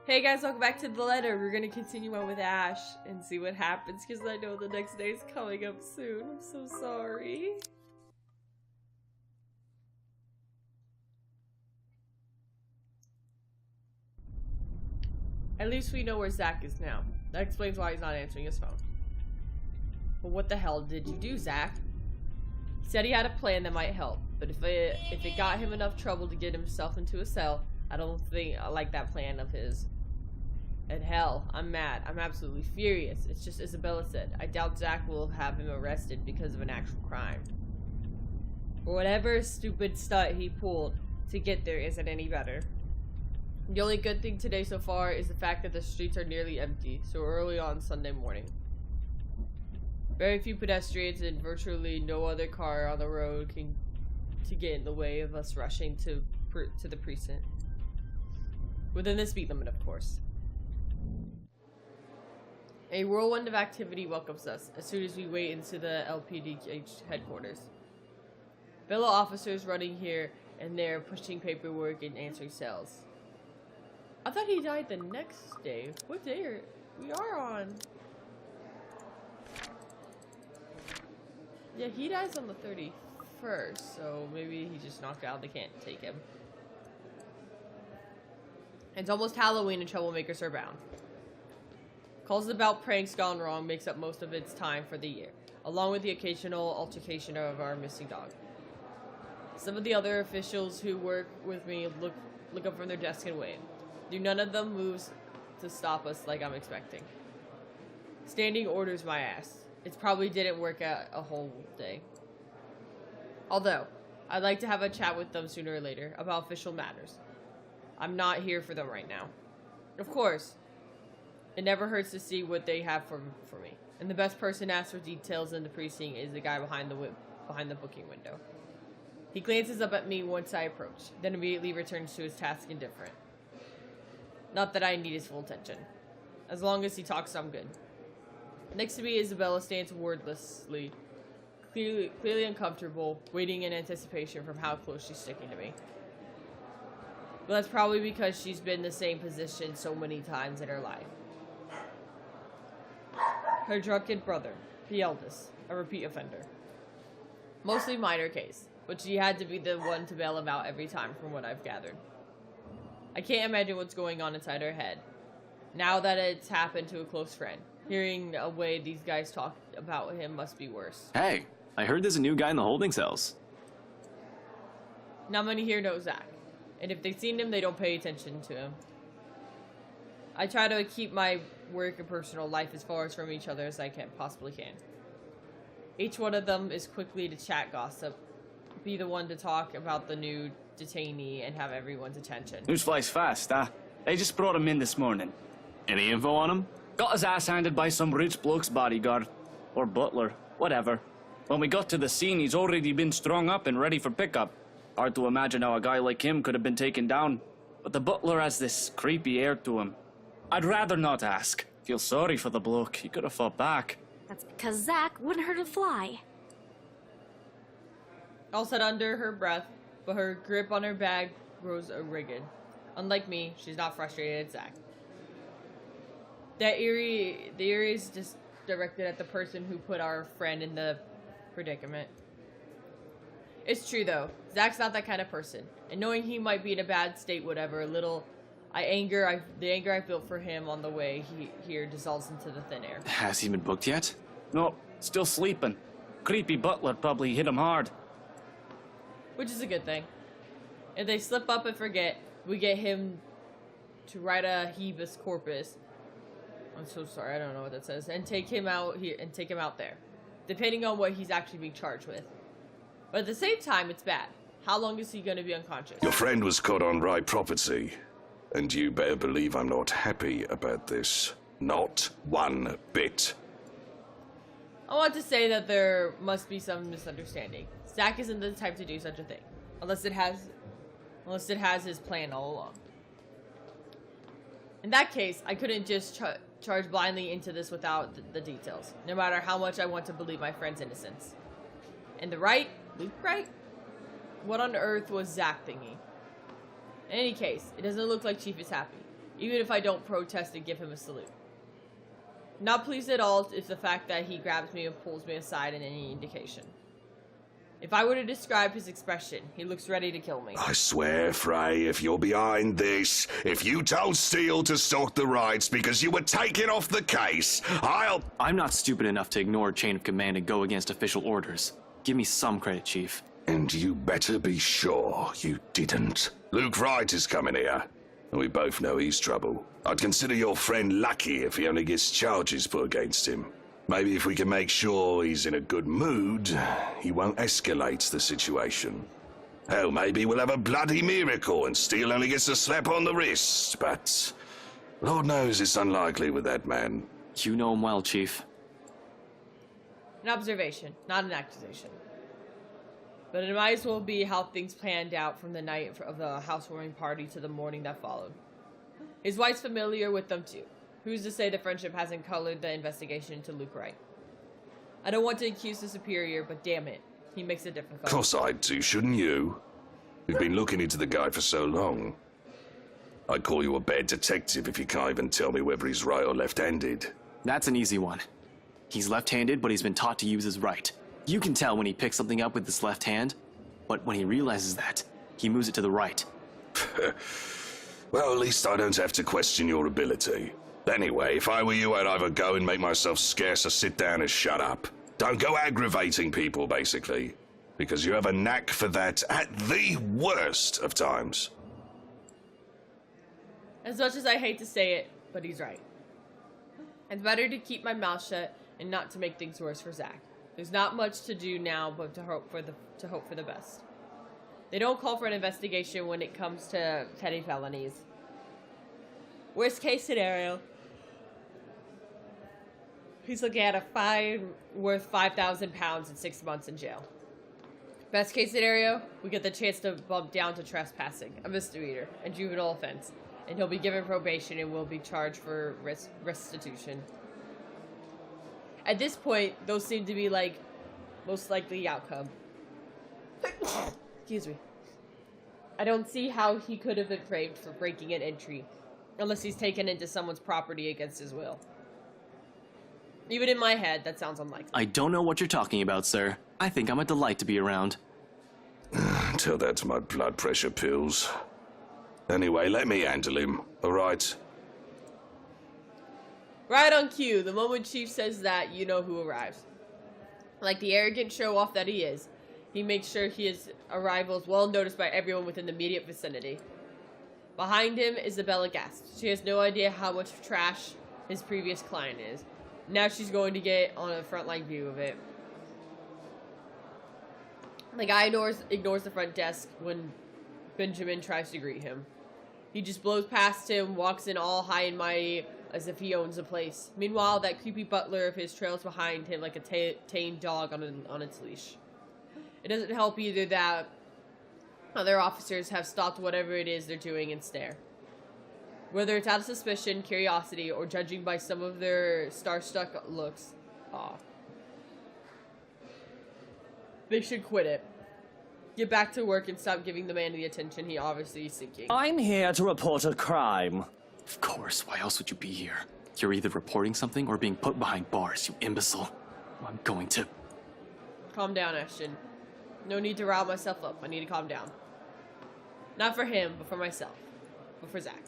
Hey guys, welcome back to the letter. We're gonna continue on with Ash and see what happens because I know the next day is coming up soon. I'm so sorry. At least we know where Zach is now. That explains why he's not answering his phone. But what the hell did you do, Zach? He said he had a plan that might help, but if it got him enough trouble to get himself into a cell, I don't think I like that plan of his. And hell, I'm mad. I'm absolutely furious. It's just Isabella said. I doubt Zach will have him arrested because of an actual crime. Or whatever stupid stunt he pulled to get there isn't any better. The only good thing today so far is the fact that the streets are nearly empty, so early on Sunday morning. Very few pedestrians and virtually no other car on the road can get in the way of us rushing to the precinct. Within the speed limit, of course. A whirlwind of activity welcomes us as soon as we wade into the LPDH headquarters. Fellow officers running here and there, pushing paperwork and answering cells. I thought he died the next day. What day are we on? Yeah, he dies on the 31st, so maybe he just knocked out. They can't take him. It's almost Halloween and troublemakers are bound. Calls about pranks gone wrong makes up most of its time for the year, along with the occasional altercation of our missing dog. Some of the other officials who work with me look up from their desk and wave. None of them moves to stop us like I'm expecting. Standing orders my ass. It probably didn't work out a whole day. Although, I'd like to have a chat with them sooner or later about official matters. I'm not here for them right now. Of course, it never hurts to see what they have for me. And the best person to ask for details in the precinct is the guy behind the booking window. He glances up at me once I approach, then immediately returns to his task indifferent. Not that I need his full attention. As long as he talks, I'm good. Next to me, Isabella stands wordlessly, clearly uncomfortable, waiting in anticipation from how close she's sticking to me. But that's probably because she's been in the same position so many times in her life. Her drunken brother, the eldest, a repeat offender. Mostly minor case, but she had to be the one to bail him out every time from what I've gathered. I can't imagine what's going on inside her head. Now that it's happened to a close friend, hearing a way these guys talk about him must be worse. Hey, I heard there's a new guy in the holding cells. Not many here know Zach, and if they've seen him, they don't pay attention to him. I try to keep my work and personal life as far as from each other as I possibly can. Each one of them is quickly to chat gossip, be the one to talk about the new detainee and have everyone's attention. News flies fast, huh? They just brought him in this morning. Any info on him? Got his ass handed by some rich bloke's bodyguard. Or butler, whatever. When we got to the scene, he's already been strung up and ready for pickup. Hard to imagine how a guy like him could have been taken down. But the butler has this creepy air to him. I'd rather not ask. Feel sorry for the bloke. He could have fought back. That's because Zach wouldn't hurt a fly. All said under her breath, but her grip on her bag grows rigid. Unlike me, she's not frustrated at Zach. The eerie is just directed at the person who put our friend in the predicament. It's true though, Zach's not that kind of person, and knowing he might be in a bad state, whatever, the anger I built for him on the way here dissolves into the thin air. Has he been booked yet? No, still sleeping. Creepy butler probably hit him hard. Which is a good thing. If they slip up and forget, we get him to write a habeas corpus. I'm so sorry, I don't know what that says. And take him out here and take him out there, depending on what he's actually being charged with. But at the same time, it's bad. How long is he going to be unconscious? Your friend was caught on right property, and you better believe I'm not happy about this. Not one bit. I want to say that there must be some misunderstanding. Zach isn't the type to do such a thing, unless it has his plan all along. In that case, I couldn't just charge blindly into this without the details, no matter how much I want to believe my friend's innocence. And the right? Luke right? What on earth was Zach thinking? In any case, it doesn't look like Chief is happy. even if I don't protest and give him a salute. Not pleased at all is the fact that he grabs me and pulls me aside in any indication. If I were to describe his expression, he looks ready to kill me. I swear, Frey, if you're behind this, if you told Steele to stalk the rights because you were taken off the case, I'm not stupid enough to ignore chain of command and go against official orders. Give me some credit, Chief. And you better be sure you didn't. Luke Wright is coming here, and we both know he's trouble. I'd consider your friend lucky if he only gets charges put against him. Maybe if we can make sure he's in a good mood, he won't escalate the situation. Hell, maybe we'll have a bloody miracle and Steele only gets a slap on the wrist, but Lord knows it's unlikely with that man. You know him well, Chief. An observation, not an accusation. But it might as well be how things planned out from the night of the housewarming party to the morning that followed. His wife's familiar with them too. Who's to say the friendship hasn't colored the investigation into Luke Wright? I don't want to accuse the superior, but damn it, he makes it difficult. Of course I'd too, shouldn't you? You've been looking into the guy for so long. I'd call you a bad detective if you can't even tell me whether he's right or left-handed. That's an easy one. He's left-handed, but he's been taught to use his right. You can tell when he picks something up with his left hand, but when he realizes that, he moves it to the right. Well, at least I don't have to question your ability. Anyway, if I were you, I'd either go and make myself scarce or sit down and shut up. Don't go aggravating people, basically, because you have a knack for that at the worst of times. As much as I hate to say it, but he's right. It's better to keep my mouth shut and not to make things worse for Zach. There's not much to do now but to hope for the best. They don't call for an investigation when it comes to petty felonies. Worst case scenario, he's looking at a fine worth £5,000 and 6 months in jail. Best case scenario, we get the chance to bump down to trespassing, a misdemeanor, and juvenile offense, and he'll be given probation and will be charged for restitution. At this point, those seem to be like most likely outcome. Excuse me. I don't see how he could have been framed for breaking an entry, unless he's taken into someone's property against his will. Even in my head, that sounds unlikely. I don't know what you're talking about, sir. I think I'm a delight to be around. Tell that to my blood pressure pills. Anyway, let me handle him, alright? Right on cue, the moment Chief says that, you know who arrives. Like the arrogant show-off that he is, he makes sure his arrival is well noticed by everyone within the immediate vicinity. Behind him, Isabella gasps. She has no idea how much trash his previous client is. Now she's going to get on a frontline view of it. The guy ignores the front desk when Benjamin tries to greet him. He just blows past him, walks in all high and mighty as if he owns the place. Meanwhile, that creepy butler of his trails behind him like a tame dog on its leash. It doesn't help either that other officers have stopped whatever it is they're doing and stare. Whether it's out of suspicion, curiosity, or judging by some of their star-struck looks, they should quit it. Get back to work and stop giving the man the attention he obviously is seeking. I'm here to report a crime. Of course, why else would you be here? You're either reporting something or being put behind bars, you imbecile. I'm going to... Calm down, Ashton. No need to rile myself up. I need to calm down. Not for him, but for myself. But for Zach.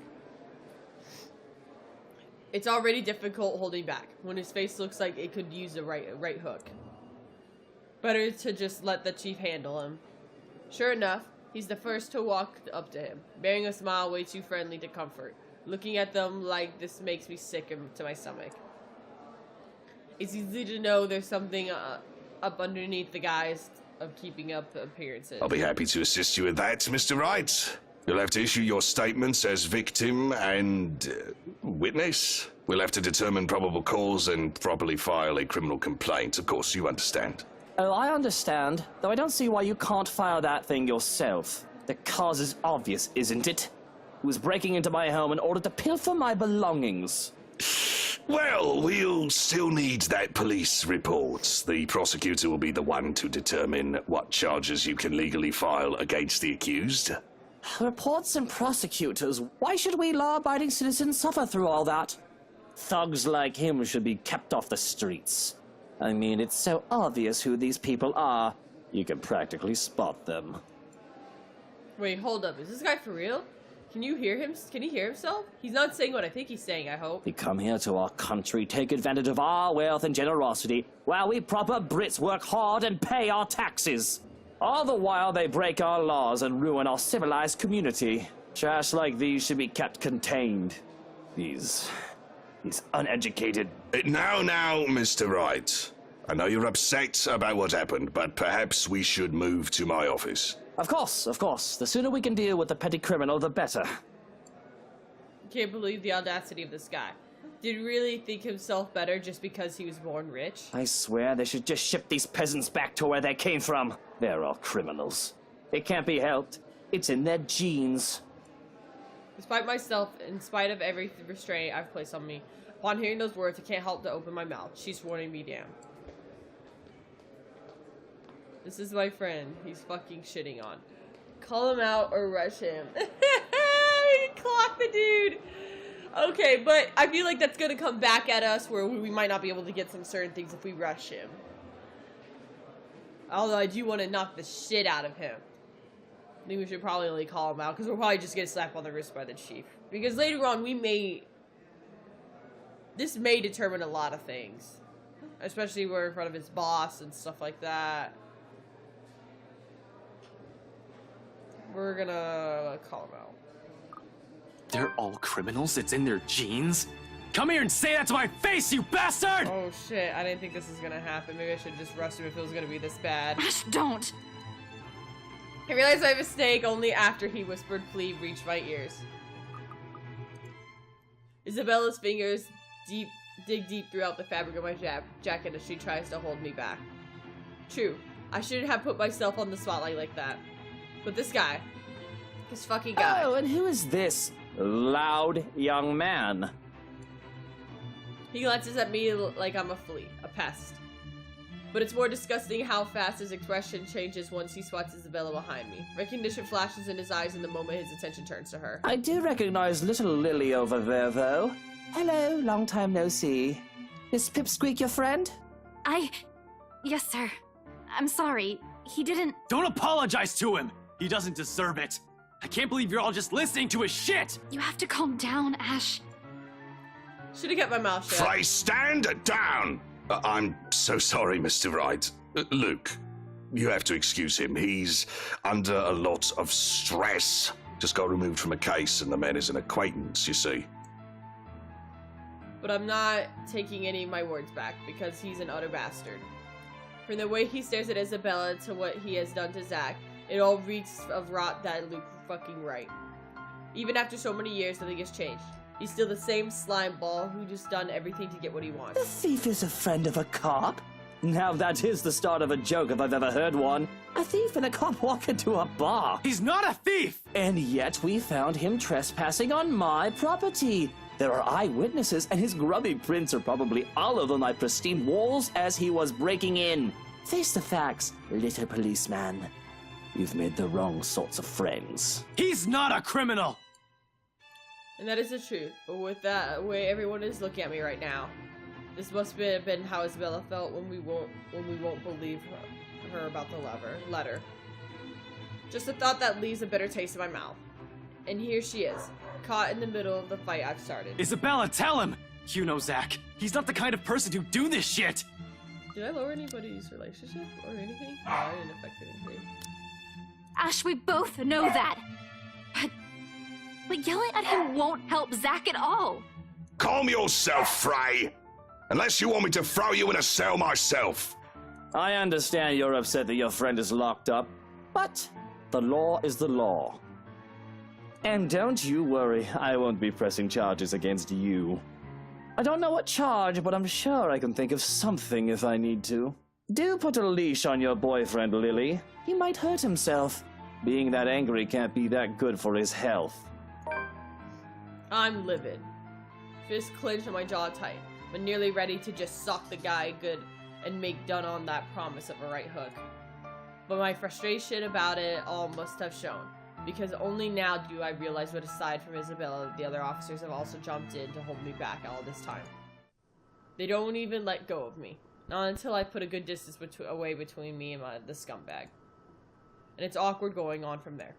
It's already difficult holding back, when his face looks like it could use a right hook. Better to just let the chief handle him. Sure enough, he's the first to walk up to him, bearing a smile way too friendly to comfort. Looking at them like this makes me sick to my stomach. It's easy to know there's something up underneath the guise of keeping up appearances. I'll be happy to assist you with that, Mr. Wright. You'll have to issue your statements as victim and witness. We'll have to determine probable cause and properly file a criminal complaint. Of course, you understand. Oh, I understand, though I don't see why you can't file that thing yourself. The cause is obvious, isn't it? He was breaking into my home in order to pilfer my belongings. Well, we'll still need that police report. The prosecutor will be the one to determine what charges you can legally file against the accused. Reports and prosecutors. Why should we law-abiding citizens suffer through all that? Thugs like him should be kept off the streets. I mean, it's so obvious who these people are. You can practically spot them. Wait, hold up. Is this guy for real? Can you hear him? Can he hear himself? He's not saying what I think he's saying, I hope. They come here to our country, take advantage of our wealth and generosity, while we proper Brits work hard and pay our taxes. All the while they break our laws and ruin our civilized community. Trash like these should be kept contained. These uneducated... Now, Mr. Wright. I know you're upset about what happened, but perhaps we should move to my office. Of course. The sooner we can deal with the petty criminal, the better. Can't believe the audacity of this guy. Did he really think himself better just because he was born rich? I swear they should just ship these peasants back to where they came from. They're all criminals. It can't be helped. It's in their genes. Despite myself, in spite of every restraint I've placed on me, upon hearing those words, I can't help to open my mouth. She's warning me down. This is my friend. He's fucking shitting on. Call him out or rush him. We can clock the dude. Okay, but I feel like that's gonna come back at us where we might not be able to get some certain things if we rush him. Although I do want to knock the shit out of him. I think we should probably only call him out because we'll probably just get slapped on the wrist by the chief. Because later on this may determine a lot of things. Especially we're in front of his boss and stuff like that. We're gonna call him out. They're all criminals? It's in their genes? Come here and say that to my face, you bastard! Oh shit, I didn't think this was gonna happen. Maybe I should just rush him if it was gonna be this bad. Ash, don't! I realized my mistake only after he whispered plea reached my ears. Isabella's fingers dig deep throughout the fabric of my jacket as she tries to hold me back. True, I shouldn't have put myself on the spotlight like that. But this fucking guy. Oh, and who is this loud young man? He glances at me like I'm a flea, a pest. But it's more disgusting how fast his expression changes once he spots Isabella behind me. Recognition flashes in his eyes in the moment his attention turns to her. I do recognize little Lily over there, though. Hello, long time no see. Is Pipsqueak your friend? Yes, sir. I'm sorry. He didn't... Don't apologize to him! He doesn't deserve it. I can't believe you're all just listening to his shit! You have to calm down, Ash. Should've kept my mouth shut. Frey, stand down! I'm so sorry, Mr. Wright. Luke, you have to excuse him. He's under a lot of stress. Just got removed from a case and the man is an acquaintance, you see. But I'm not taking any of my words back because he's an utter bastard. From the way he stares at Isabella to what he has done to Zach, it all reeks of rot that Luke fucking right. Even after so many years, nothing has changed. He's still the same slime ball who just done everything to get what he The wants. thief is a friend of a cop? Now that is the start of a joke if I've ever heard one. A thief and a cop walk into a bar. He's not a thief! And yet we found him trespassing on my property. There are eyewitnesses, and his grubby prints are probably all over my pristine walls as he was breaking in. Face the facts, little policeman. You've made the wrong sorts of friends. He's not a criminal! And that is the truth. But with that way everyone is looking at me right now, this must have been how Isabella felt when we won't believe her about the letter. Just a thought that leaves a bitter taste in my mouth. And here she is, caught in the middle of the fight I've started. Isabella, tell him! You know Zach. He's not the kind of person who'd do this shit! Did I lower anybody's relationship or anything? No, I didn't affect anything. Ash, we both know that. But yelling at him won't help Zach at all. Calm yourself, Frey! Unless you want me to throw you in a cell myself. I understand you're upset that your friend is locked up, but the law is the law. And don't you worry, I won't be pressing charges against you. I don't know what charge, but I'm sure I can think of something if I need to. Do put a leash on your boyfriend, Lily. He might hurt himself. Being that angry can't be that good for his health. I'm livid. Fist clenched and my jaw tight, but nearly ready to just sock the guy good and make done on that promise of a right hook. But my frustration about it all must have shown. because only now do I realize what, aside from Isabella, the other officers have also jumped in to hold me back all this time. They don't even let go of me. Not until I put a good distance away between me and the scumbag. And it's awkward going on from there.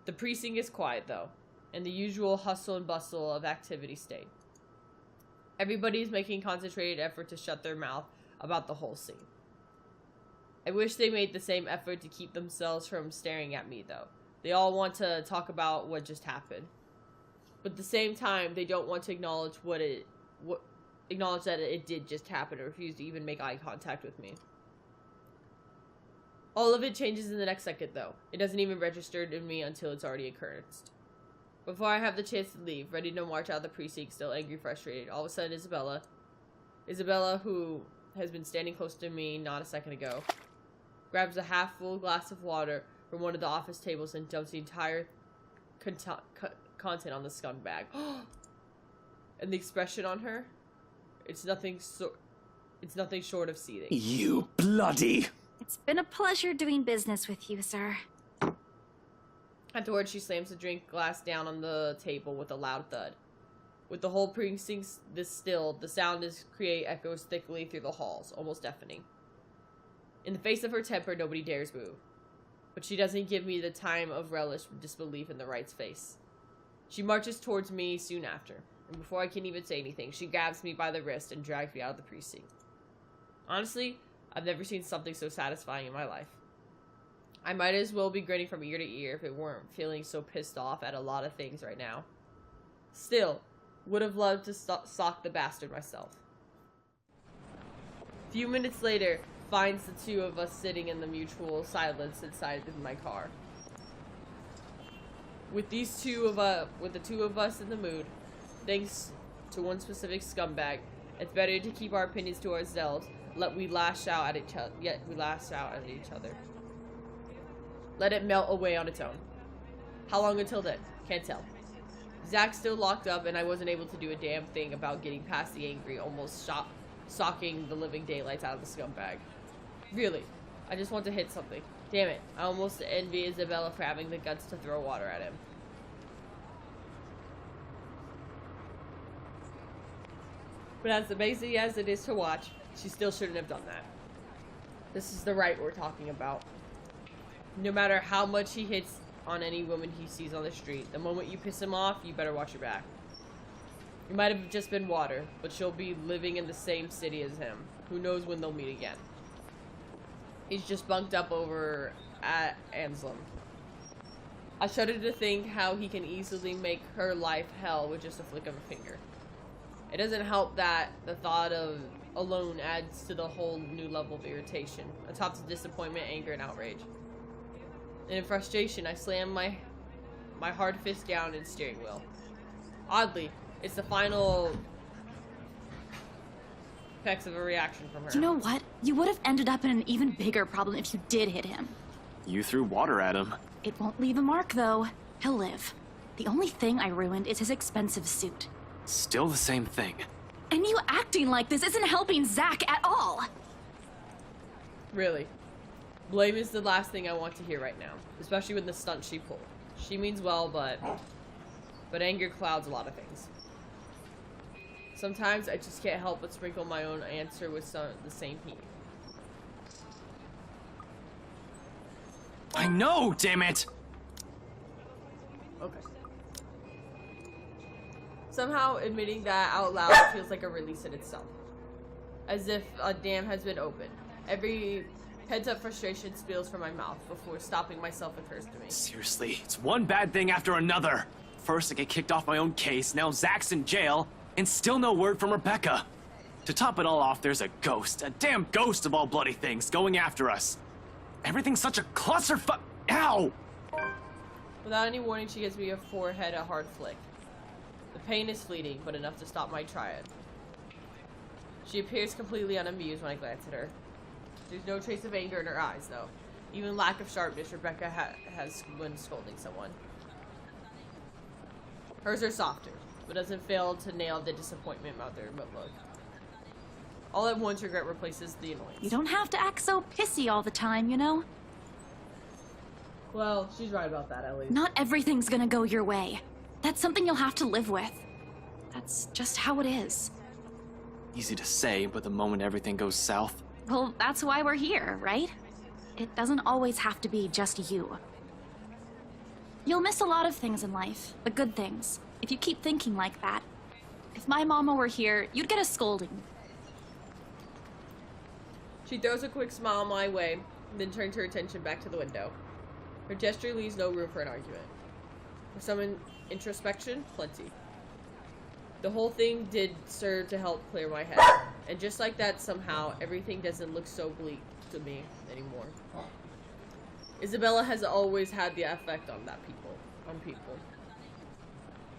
The precinct is quiet, though, and the usual hustle and bustle of activity stayed. Everybody's making concentrated effort to shut their mouth about the whole scene. I wish they made the same effort to keep themselves from staring at me, though. They all want to talk about what just happened. But at the same time, they don't want to acknowledge acknowledge that it did just happen, and refuse to even make eye contact with me. All of it changes in the next second, though. It doesn't even register to me until it's already occurred. Before I have the chance to leave, ready to march out of the precinct, still angry, frustrated, all of a sudden Isabella, who has been standing close to me not a second ago, grabs a half-full glass of water from one of the office tables and dumps the entire content on the scumbag. And the expression on her, it's nothing short of seething. You bloody... It's been a pleasure doing business with you, sir. Afterwards, she slams the drink glass down on the table with a loud thud. With the whole precinct stilled, the sound echoes thickly through the halls, almost deafening. In the face of her temper, nobody dares move. But she doesn't give me the time of relish disbelief in the right's face. She marches towards me soon after, and before I can even say anything, she grabs me by the wrist and drags me out of the precinct. Honestly, I've never seen something so satisfying in my life. I might as well be grinning from ear to ear if it weren't feeling so pissed off at a lot of things right now. Still, would have loved to sock the bastard myself. A few minutes later, finds the two of us sitting in the mutual silence inside of my car. With the two of us in the mood, thanks to one specific scumbag, it's better to keep our opinions to ourselves. We lash out at each other. Let it melt away on its own. How long until then? Can't tell. Zach's still locked up, and I wasn't able to do a damn thing about getting past the angry, almost socking the living daylights out of the scumbag. Really, I just want to hit something. Damn it, I almost envy Isabella for having the guts to throw water at him. But as amazing as it is to watch, she still shouldn't have done that. This is the right we're talking about. No matter how much he hits on any woman he sees on the street, the moment you piss him off, you better watch your back. It might have just been water, but she'll be living in the same city as him. Who knows when they'll meet again. He's just bunked up over at Anselm. I shudder to think how he can easily make her life hell with just a flick of a finger. It doesn't help that the thought of alone adds to the whole new level of irritation, atop the disappointment, anger, and outrage. And in frustration, I slam my hard fist down in steering wheel. Oddly, it's the final effects of a reaction from her. You know what? You would have ended up in an even bigger problem if you did hit him. You threw water at him. It won't leave a mark, though. He'll live. The only thing I ruined is his expensive suit. Still the same thing. And you acting like this isn't helping Zach at all. Really. Blame is the last thing I want to hear right now, especially with the stunt she pulled. She means well, but anger clouds a lot of things. Sometimes I just can't help but sprinkle my own answer with the same heat. I know, damn it! Okay. Somehow admitting that out loud feels like a release in itself. As if a dam has been opened. Every pent-up frustration spills from my mouth before stopping myself occurs to me. Seriously, it's one bad thing after another. First, I get kicked off my own case, now Zach's in jail, and still no word from Rebecca. To top it all off, there's a ghost, a damn ghost of all bloody things, going after us. Everything's such a clusterfuck. Ow! Without any warning, she gives me a forehead a hard flick. The pain is fleeting, but enough to stop my triad. She appears completely unamused when I glance at her. There's no trace of anger in her eyes, though. Even lack of sharpness Rebecca has when scolding someone. Hers are softer, but doesn't fail to nail the disappointment about their look. All at once, regret replaces the annoyance. You don't have to act so pissy all the time, you know? Well, she's right about that, at least. Not everything's gonna go your way. That's something you'll have to live with. That's just how it is. Easy to say, but the moment everything goes south, Well, that's why we're here, right? It doesn't always have to be just you. You'll miss a lot of things in life, the good things, if you keep thinking like that. If my mama were here, you'd get a scolding. She throws a quick smile my way, then turns her attention back to the window. Her gesture leaves no room for an argument. For some introspection, plenty. The whole thing did serve to help clear my head. And just like that, somehow, everything doesn't look so bleak to me anymore. Isabella has always had the effect on people.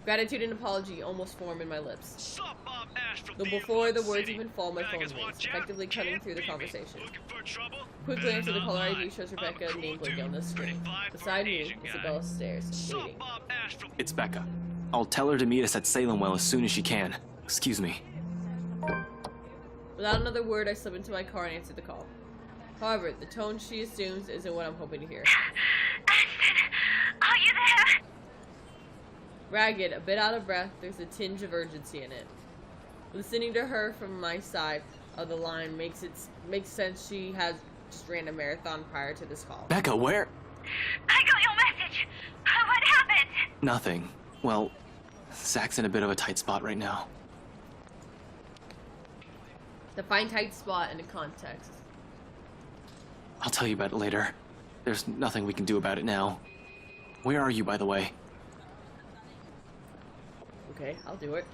Gratitude and apology almost form in my lips. Though before the words even fall, my phone rings, effectively cutting through the conversation. Quick glance at the caller ID shows Rebecca name blinking on the screen. Beside me, Isabella stares, waiting. it's Becca. I'll tell her to meet us at Salemwell as soon as she can. Excuse me. Without another word, I slip into my car and answer the call. However, the tone she assumes isn't what I'm hoping to hear. Ashton, are you there? Ragged, a bit out of breath, there's a tinge of urgency in it. Listening to her from my side of the line makes sense she has just ran a marathon prior to this call. Becca, where? I got your message. What happened? Nothing. Well, Zach's in a bit of a tight spot right now. Define tight spot in the context. I'll tell you about it later. There's nothing we can do about it now. Where are you, by the way? Okay, I'll do it.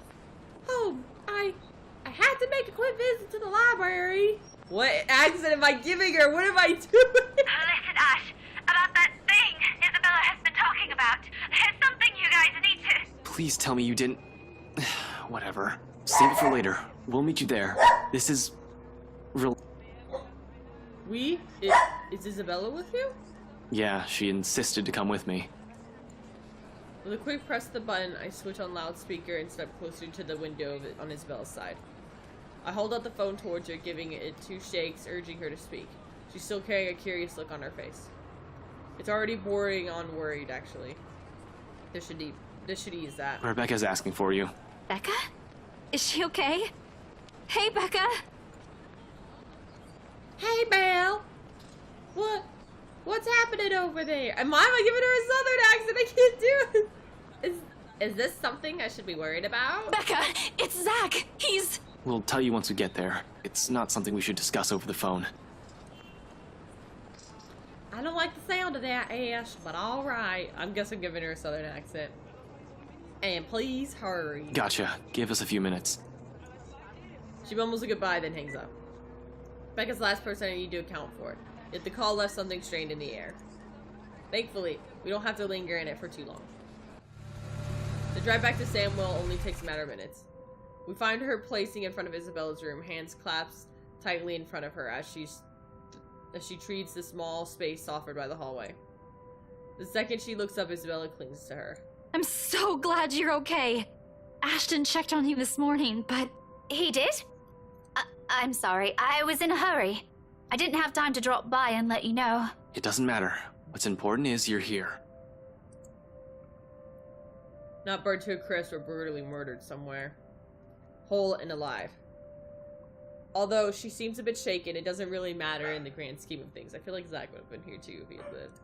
Oh, I had to make a quick visit to the library. What accent am I giving her? What am I doing? Listen, Ash, about that thing Isabella has been talking about. There's something you guys need to... Please tell me you didn't... Whatever. Save it for later. We'll meet you there. This is... real... Is Isabella with you? Yeah, she insisted to come with me. With a quick press of the button, I switch on loudspeaker and step closer to the window on Isabella's side. I hold out the phone towards her, giving it 2 shakes, urging her to speak. She's still carrying a curious look on her face. It's already bordering on worried, actually. This should ease that. Rebecca's asking for you. Becca? Is she okay? Hey, Becca! Hey, Belle! What's happening over there? Am I giving her a southern accent? I can't do it! Is this something I should be worried about? Becca! It's Zach! He's... We'll tell you once we get there. It's not something we should discuss over the phone. I don't like the sound of that, Ash, but alright. I'm guessing giving her a southern accent. And please hurry. Gotcha. Give us a few minutes. She mumbles a goodbye, then hangs up. Becca's the last person I need to account for. Yet the call left something strained in the air. Thankfully, we don't have to linger in it for too long. The drive back to Salemwell only takes a matter of minutes. We find her placing in front of Isabella's room, hands clasped tightly in front of her as she treats the small space offered by the hallway. The second she looks up, Isabella clings to her. I'm so glad you're okay. Ashton checked on you this morning, but... He did? I'm sorry, I was in a hurry. I didn't have time to drop by and let you know. It doesn't matter. What's important is you're here. Not burned to a crisp or brutally murdered somewhere. Whole and alive. Although she seems a bit shaken, it doesn't really matter in the grand scheme of things. I feel like Zach would have been here too if he had lived.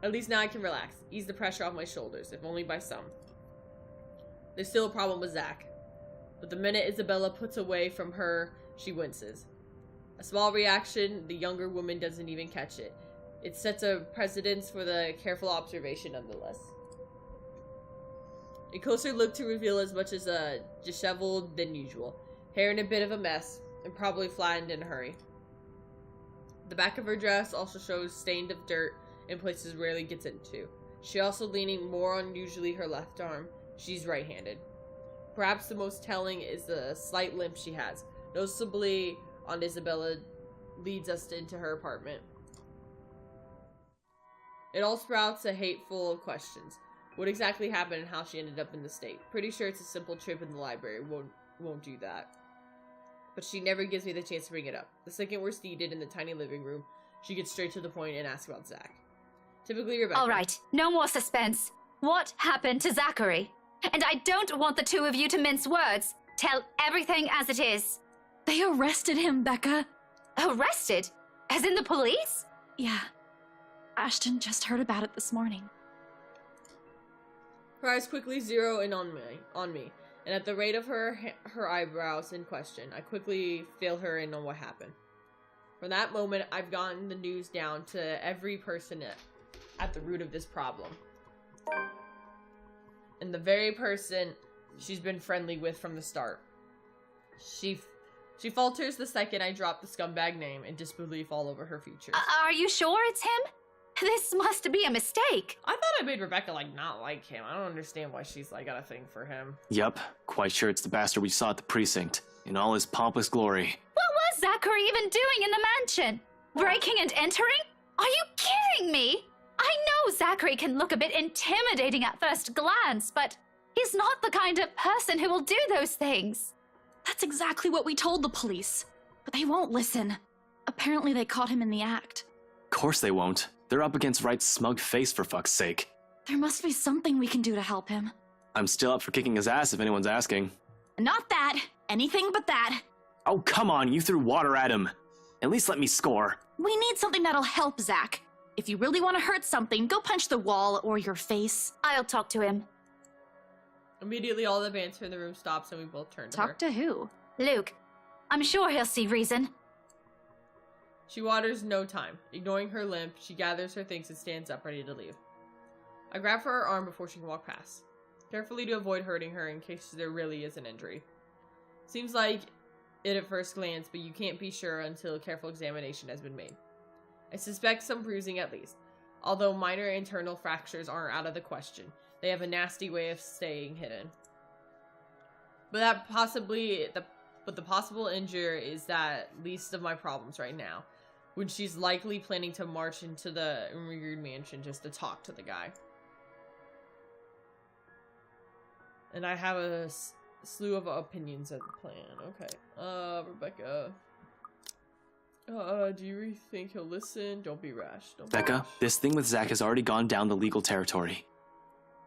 At least now I can relax, ease the pressure off my shoulders, if only by some. There's still a problem with Zach. But the minute Isabella puts away from her, she winces. A small reaction, the younger woman doesn't even catch it. It sets a precedence for the careful observation nonetheless. A closer look to reveal as much as disheveled than usual. Hair in a bit of a mess, and probably flattened in a hurry. The back of her dress also shows stained of dirt in places rarely gets into. She also leaning more on usually her left arm. She's right-handed. Perhaps the most telling is the slight limp she has, noticeably on Isabella, leads us into her apartment. It all sprouts a hateful of questions. What exactly happened and how she ended up in the state? Pretty sure it's a simple trip in the library. Won't do that. But she never gives me the chance to bring it up. The second we're seated in the tiny living room, she gets straight to the point and asks about Zach. Typically Rebecca. All right, no more suspense. What happened to Zachary? And I don't want the two of you to mince words. Tell everything as it is. They arrested him, Becca. Arrested? As in the police? Yeah. Ashton just heard about it this morning. Her eyes quickly zero in on me, and at the rate of her eyebrows in question, I quickly fill her in on what happened. From that moment, I've gotten the news down to every person at the root of this problem. And the very person she's been friendly with from the start. She falters the second I drop the scumbag name in disbelief all over her features. Are you sure it's him? This must be a mistake. I thought I made Rebecca, not like him. I don't understand why she's, got a thing for him. Yup, quite sure it's the bastard we saw at the precinct, in all his pompous glory. What was Zachary even doing in the mansion? Breaking and entering? Are you kidding me? I know Zachary can look a bit intimidating at first glance, but he's not the kind of person who will do those things. That's exactly what we told the police. But they won't listen. Apparently they caught him in the act. Of course they won't. They're up against Wright's smug face, for fuck's sake. There must be something we can do to help him. I'm still up for kicking his ass if anyone's asking. Not that. Anything but that. Oh, come on, you threw water at him. At least let me score. We need something that'll help, Zach. If you really want to hurt something, go punch the wall or your face. I'll talk to him. Immediately, all the banter in the room stops and we both turn to her. Talk to who? Luke, I'm sure he'll see reason. She waters no time. Ignoring her limp, she gathers her things and stands up, ready to leave. I grab for her arm before she can walk past, carefully to avoid hurting her in case there really is an injury. Seems like it at first glance, but you can't be sure until a careful examination has been made. I suspect some bruising at least, although minor internal fractures aren't out of the question. They have a nasty way of staying hidden. But the possible injury is that least of my problems right now, when she's likely planning to march into the Umrigood mansion just to talk to the guy. And I have a slew of opinions of the plan. Okay. Rebecca. Do you really think he'll listen? Don't be rash. Don't be Becca, rash. this thing with Zach has already gone down the legal territory.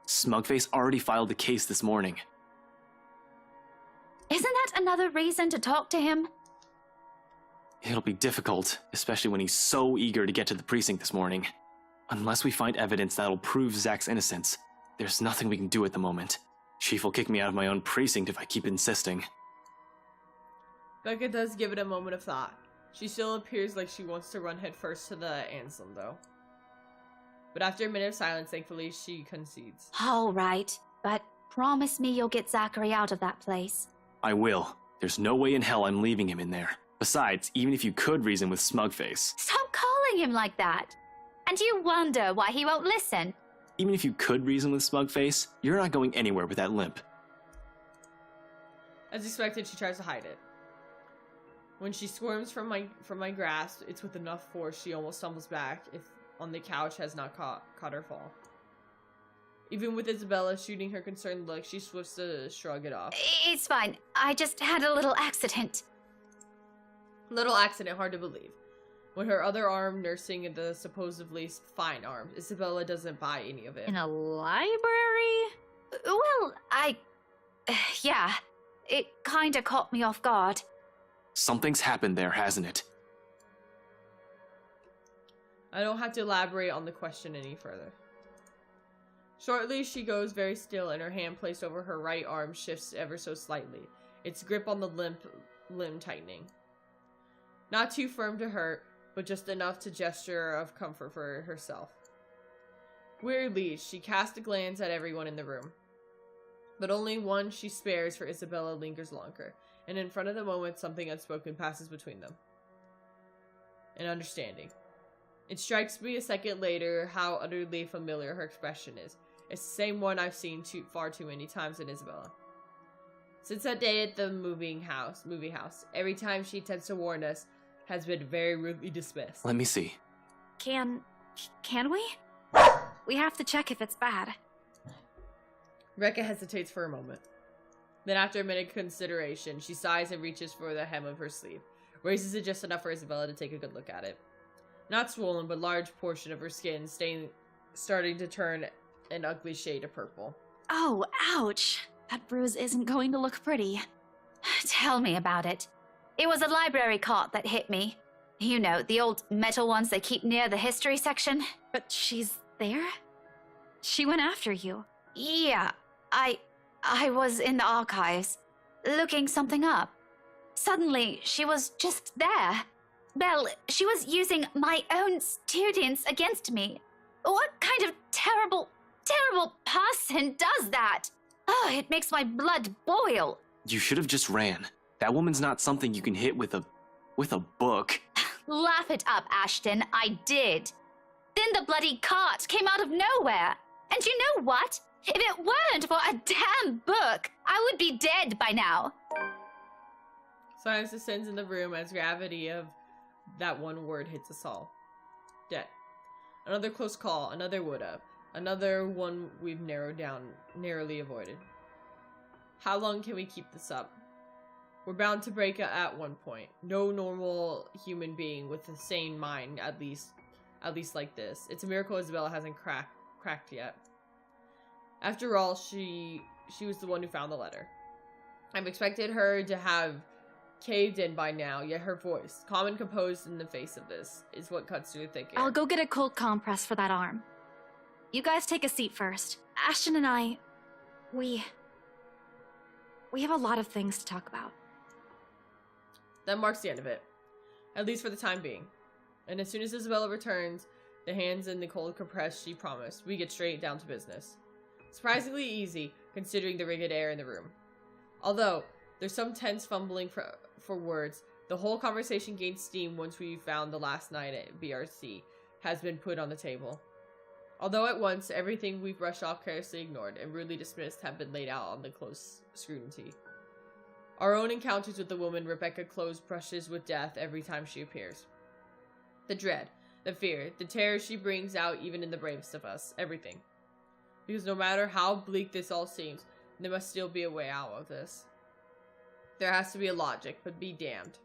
Smugface already filed the case this morning. Isn't that another reason to talk to him? It'll be difficult, especially when he's so eager to get to the precinct this morning. Unless we find evidence that'll prove Zach's innocence, there's nothing we can do at the moment. Chief will kick me out of my own precinct if I keep insisting. Becca does give it a moment of thought. She still appears like she wants to run headfirst to the Anselm, though. But after a minute of silence, thankfully, she concedes. All right, but promise me you'll get Zachary out of that place. I will. There's no way in hell I'm leaving him in there. Besides, even if you could reason with Smugface, Stop calling him like that. And you wonder why he won't listen. even if you could reason with Smugface, you're not going anywhere with that limp. As expected, she tries to hide it. When she squirms from my grasp, it's with enough force she almost stumbles back if on the couch has not caught her fall. Even with Isabella shooting her concerned look, she swifts to shrug it off. It's fine. I just had a little accident. Little accident, hard to believe. When her other arm nursing the supposedly fine arm, Isabella doesn't buy any of it. In a library? Well, yeah. It kinda caught me off guard. Something's happened there, hasn't it? I don't have to elaborate on the question any further. Shortly, she goes very still, and her hand placed over her right arm shifts ever so slightly, its grip on the limb tightening. Not too firm to hurt, but just enough to gesture of comfort for herself. Weirdly, she casts a glance at everyone in the room. But only one she spares for Isabella lingers longer, and in front of the moment something unspoken passes between them. An understanding. It strikes me a second later how utterly familiar her expression is. It's the same one I've seen far too many times in Isabella. Since that day at the movie house, every time she attempts to warn us, has been very rudely dismissed. Let me see. Can we? We have to check if it's bad. Rekka hesitates for a moment. Then after a minute of consideration, she sighs and reaches for the hem of her sleeve, raises it just enough for Isabella to take a good look at it. Not swollen, but large portion of her skin starting to turn an ugly shade of purple. Oh, ouch. That bruise isn't going to look pretty. Tell me about it. It was a library cart that hit me. You know, the old metal ones they keep near the history section. But she's there? She went after you. Yeah, I was in the archives, looking something up. Suddenly, she was just there. Well, she was using my own students against me. What kind of terrible person does that? Oh, it makes my blood boil. You should have just ran. That woman's not something you can hit with a book. Laugh it up, Ashton. I did. Then the bloody cart came out of nowhere. And you know what? If it weren't for a damn book, I would be dead by now. Silence descends in the room as gravity of that one word hits us all. Dead. Another close call, another would-have. Another one we've narrowly avoided. How long can we keep this up? We're bound to break at one point. No normal human being with a sane mind, at least like this. It's a miracle Isabella hasn't cracked yet. After all, she was the one who found the letter. I've expected her to have caved in by now, yet her voice, calm and composed in the face of this, is what cuts through the thick air. I'll go get a cold compress for that arm. You guys take a seat first. Ashton and I, we have a lot of things to talk about. That marks the end of it. At least for the time being. And as soon as Isabella returns, the hands in the cold compress she promised, we get straight down to business. Surprisingly easy, considering the rigid air in the room. Although, there's some tense fumbling for words, the whole conversation gained steam once we found the last night at BRC has been put on the table. Although at once, everything we brushed off carelessly ignored and rudely dismissed have been laid out on the close scrutiny. Our own encounters with the woman Rebecca Close brushes with death every time she appears. The dread, the fear, the terror she brings out even in the bravest of us, everything. Because no matter how bleak this all seems, there must still be a way out of this. There has to be a logic, but be damned.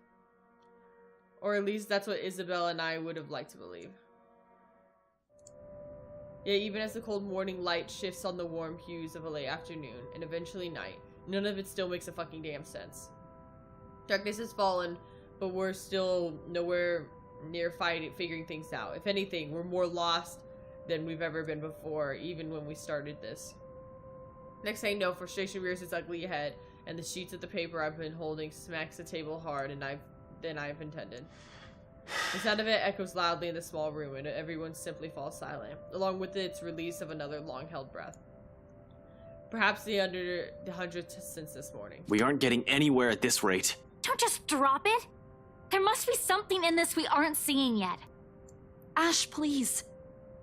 Or at least that's what Isabella and I would have liked to believe. Yet even as the cold morning light shifts on the warm hues of a late afternoon, and eventually night, none of it still makes a fucking damn sense. Darkness has fallen, but we're still nowhere near figuring things out. If anything, we're more lost than we've ever been before, even when we started this. Next thing I know, frustration rears its ugly head, and the sheets of the paper I've been holding smacks the table hard than I've intended. The sound of it echoes loudly in the small room, and everyone simply falls silent, along with its release of another long-held breath. Perhaps the 100th since this morning. We aren't getting anywhere at this rate. Don't just drop it. There must be something in this we aren't seeing yet. Ash, please.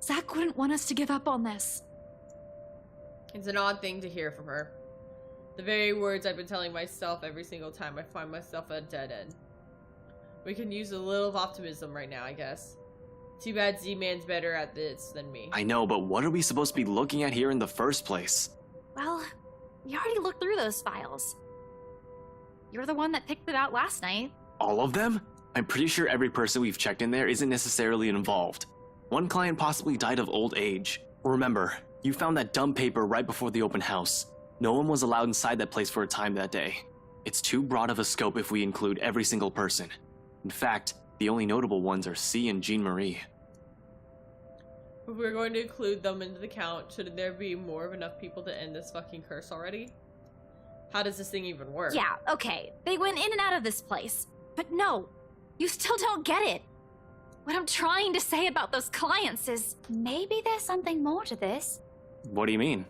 Zach wouldn't want us to give up on this. It's an odd thing to hear from her. The very words I've been telling myself every single time I find myself at a dead end. We can use a little of optimism right now, I guess. Too bad Z-Man's better at this than me. I know, but what are we supposed to be looking at here in the first place? Well, we already looked through those files. You're the one that picked it out last night. All of them? I'm pretty sure every person we've checked in there isn't necessarily involved. One client possibly died of old age. Remember, you found that dumb paper right before the open house. No one was allowed inside that place for a time that day. It's too broad of a scope if we include every single person. In fact, the only notable ones are C and Jean Marie. If we're going to include them into the count, shouldn't there be more of enough people to end this fucking curse already? How does this thing even work? Yeah, okay. They went in and out of this place. But no, you still don't get it. What I'm trying to say about those clients is... Maybe there's something more to this. What do you mean?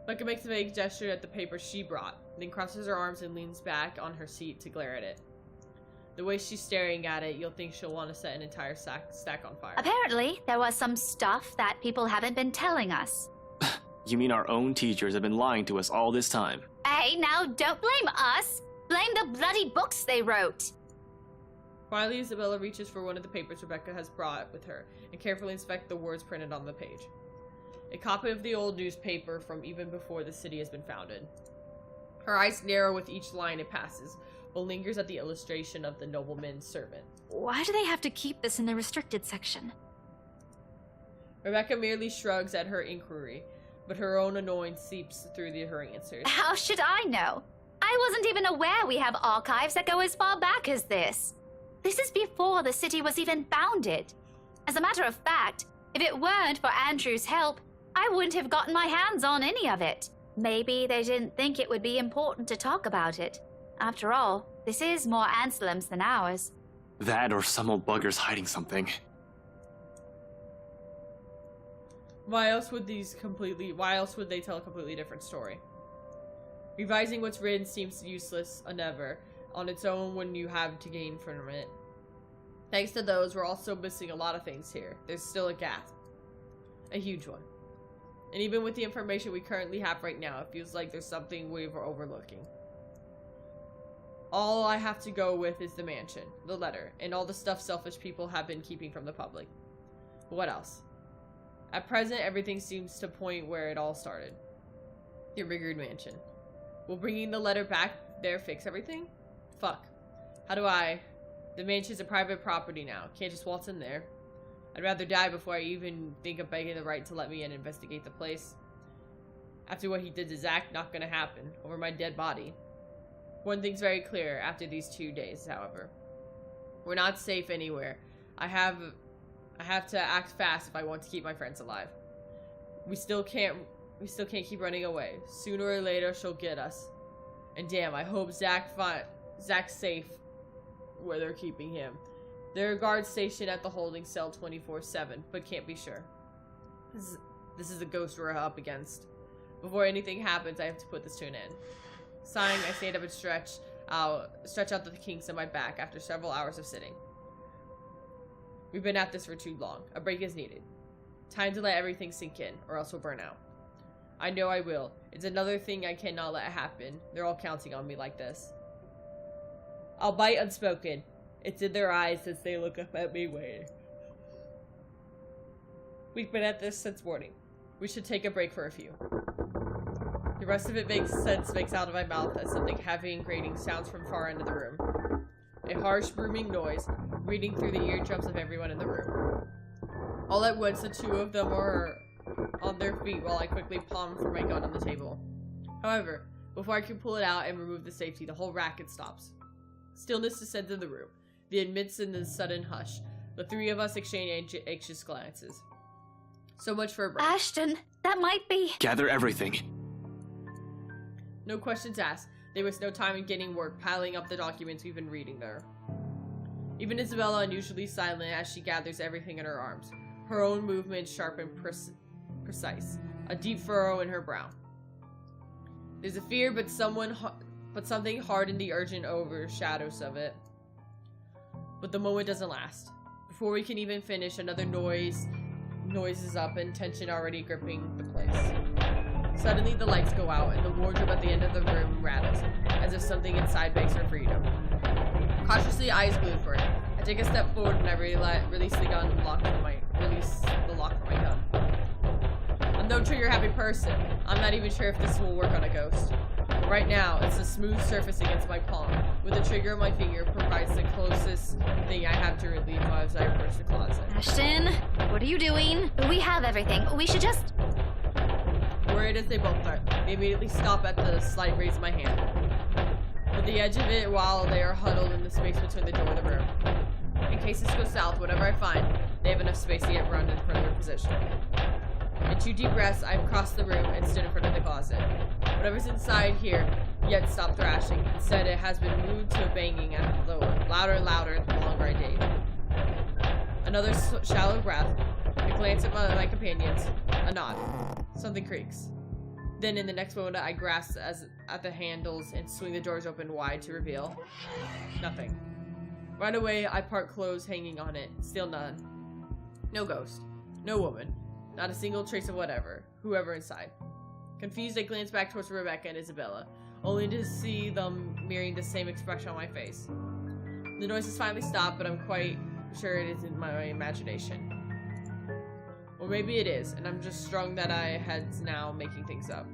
Becca makes a vague gesture at the paper she brought, then crosses her arms and leans back on her seat to glare at it. The way she's staring at it, you'll think she'll want to set an entire stack on fire. Apparently, there was some stuff that people haven't been telling us. You mean our own teachers have been lying to us all this time? Hey, now don't blame us. Blame the bloody books they wrote. Quietly, Isabella reaches for one of the papers Rebecca has brought with her and carefully inspects the words printed on the page. A copy of the old newspaper from even before the city has been founded. Her eyes narrow with each line it passes, but lingers at the illustration of the nobleman's servant. Why do they have to keep this in the restricted section? Rebecca merely shrugs at her inquiry, but her own annoyance seeps through her answers. How should I know? I wasn't even aware we have archives that go as far back as this. This is before the city was even founded. As a matter of fact, if it weren't for Andrew's help, I wouldn't have gotten my hands on any of it. Maybe they didn't think it would be important to talk about it. After all, this is more Anselm's than ours. That or some old bugger's hiding something. Why else would they tell a completely different story? Revising what's written seems useless ever on its own when you have to gain from it. Thanks to those, we're also missing a lot of things here. There's still a gap. A huge one. And even with the information we currently have right now, it feels like there's something we're overlooking. All I have to go with is the mansion, the letter, and all the stuff selfish people have been keeping from the public. What else? At present, everything seems to point where it all started. The Rigard Mansion. Will bringing the letter back there fix everything? Fuck. How do I... The mansion's a private property now. Can't just waltz in there. I'd rather die before I even think of begging the right to let me in and investigate the place. After what he did to Zach, not gonna happen. Over my dead body. One thing's very clear after these 2 days, however. We're not safe anywhere. I have to act fast if I want to keep my friends alive. We still can't keep running away. Sooner or later, she'll get us. And damn, I hope Zach's safe where they're keeping him. There are guards stationed at the holding cell 24/7, but can't be sure. This is the ghost we're up against. Before anything happens, I have to put this to an end. Sighing, I stand up and stretch out the kinks in my back after several hours of sitting. We've been at this for too long. A break is needed. Time to let everything sink in, or else we'll burn out. I know I will. It's another thing I cannot let happen. They're all counting on me like this. I'll bite unspoken. It's in their eyes as they look up at me waiting. We've been at this since morning. We should take a break for a few. The rest of it makes out of my mouth as something heavy and grating sounds from far end of the room. A harsh, booming noise, reading through the eardrums of everyone in the room. All at once, the two of them are on their feet while I quickly palm for my gun on the table. However, before I can pull it out and remove the safety, the whole racket stops. Stillness descends in the room. The amidst in the sudden hush. The three of us exchange anxious glances. So much for a break. Ashton, that might be... Gather everything. No questions asked. There was no time in getting work, piling up the documents we've been reading there. Even Isabella, unusually silent as she gathers everything in her arms. Her own movements sharp and precise. A deep furrow in her brow. There's a fear, but something hard in the urgent overshadows of it. But the moment doesn't last. Before we can even finish, another noise is up and tension already gripping the place. Suddenly the lights go out and the wardrobe at the end of the room rattles, as if something inside begs for freedom. Cautiously, eyes glued for it. I take a step forward and I release the gun and release the lock from my gun. I'm no trigger-happy person. I'm not even sure if this will work on a ghost. But right now, it's a smooth surface against my palm, with the trigger of my finger provides the closest thing I have to relieve as I approach the closet. Ashton, what are you doing? We have everything. We should just... Worried as they both are, they immediately stop at the slight raise of my hand. With the edge of it while they are huddled in the space between the door and the room. In case this goes south, whatever I find, they have enough space to get run in front of their position. In 2 deep breaths, I've crossed the room and stood in front of the closet. Whatever's inside here yet stopped thrashing. Instead, it has been moved to a banging at the door, louder and louder the longer I dig. Another shallow breath, a glance at my companions, a nod. Something creaks. Then in the next moment, I grasp at the handles and swing the doors open wide to reveal nothing. Right away, I part clothes hanging on it. Still none. No ghost. No woman. Not a single trace of whoever inside. Confused, I glance back towards Rebecca and Isabella, only to see them mirroring the same expression on my face. The noise has finally stopped, but I'm quite sure it isn't my imagination. Or maybe it is, and I'm just strung that I head's now making things up.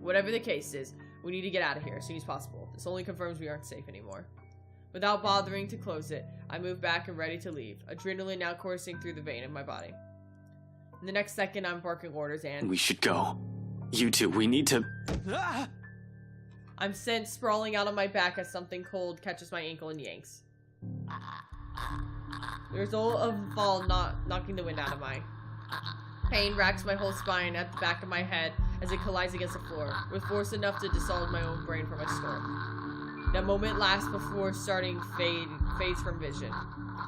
Whatever the case is, we need to get out of here as soon as possible. This only confirms we aren't safe anymore. Without bothering to close it, I move back and ready to leave, adrenaline now coursing through the vein of my body. In the next second, I'm barking orders and We should go. You two, we need to. I'm sent sprawling out on my back as something cold catches my ankle and yanks. The result of the fall knocking the wind out of my. Pain racks my whole spine at the back of my head as it collides against the floor, with force enough to dissolve my own brain from my skull. That moment lasts before starting fades from vision.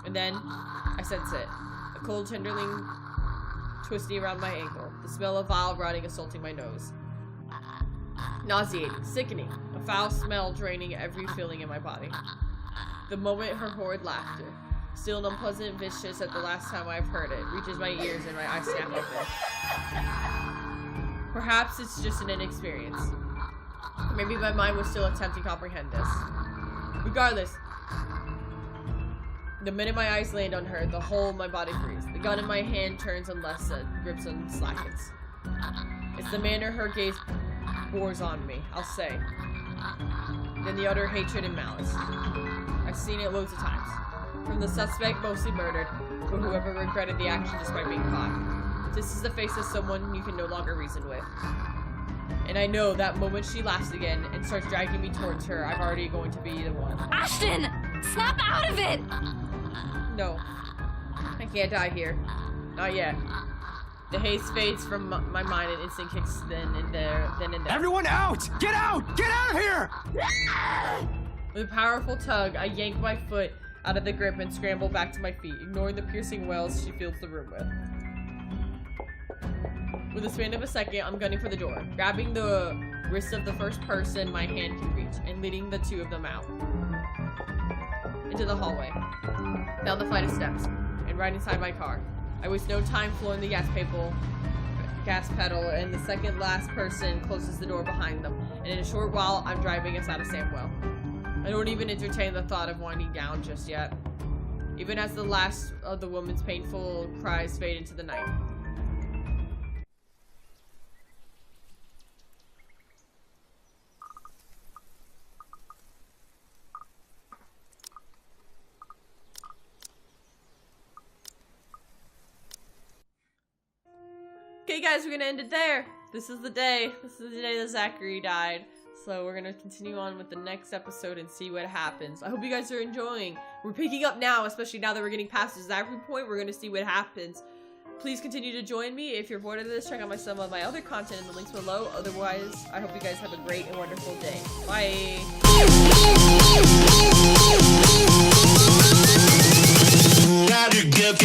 And then, I sense it. A cold tenderling twisting around my ankle. The smell of vile rotting assaulting my nose. Nauseating, sickening. A foul smell draining every feeling in my body. The moment her horrid laughter, still an unpleasant, vicious at the last time I've heard it, reaches my ears and my eyes snap open. Perhaps it's just an inexperience. Maybe my mind was still attempting to comprehend this. Regardless, the minute my eyes land on her, the whole of my body freezes. The gun in my hand turns unless it grips and slackens. It's the manner her gaze bores on me, I'll say. Then the utter hatred and malice. I've seen it loads of times. From the suspect mostly murdered, or whoever regretted the action despite being caught. This is the face of someone you can no longer reason with. And I know that moment she laughs again and starts dragging me towards her, I'm already going to be the one. Ashton! Snap out of it! No. I can't die here. Not yet. The haze fades from my mind and instinct kicks then and there. Everyone out! Get out! Get out of here! With a powerful tug, I yank my foot out of the grip and scramble back to my feet, ignoring the piercing wails she fills the room with. With a span of a second, I'm gunning for the door, grabbing the wrist of the first person my hand can reach, and leading the two of them out. Into the hallway, down the flight of steps, and right inside my car. I waste no time flooring the gas pedal, and the second last person closes the door behind them, and in a short while, I'm driving us out of Samwell. I don't even entertain the thought of winding down just yet, even as the last of the woman's painful cries fade into the night. Okay guys, we're gonna end it there. This is the day that Zachary died. So we're gonna continue on with the next episode and see what happens. I hope you guys are enjoying. We're picking up now, especially now that we're getting past the Zachary point. We're gonna see what happens. Please continue to join me. If you're bored of this, check out some of my other content in the links below. Otherwise, I hope you guys have a great and wonderful day. Bye! Gotta get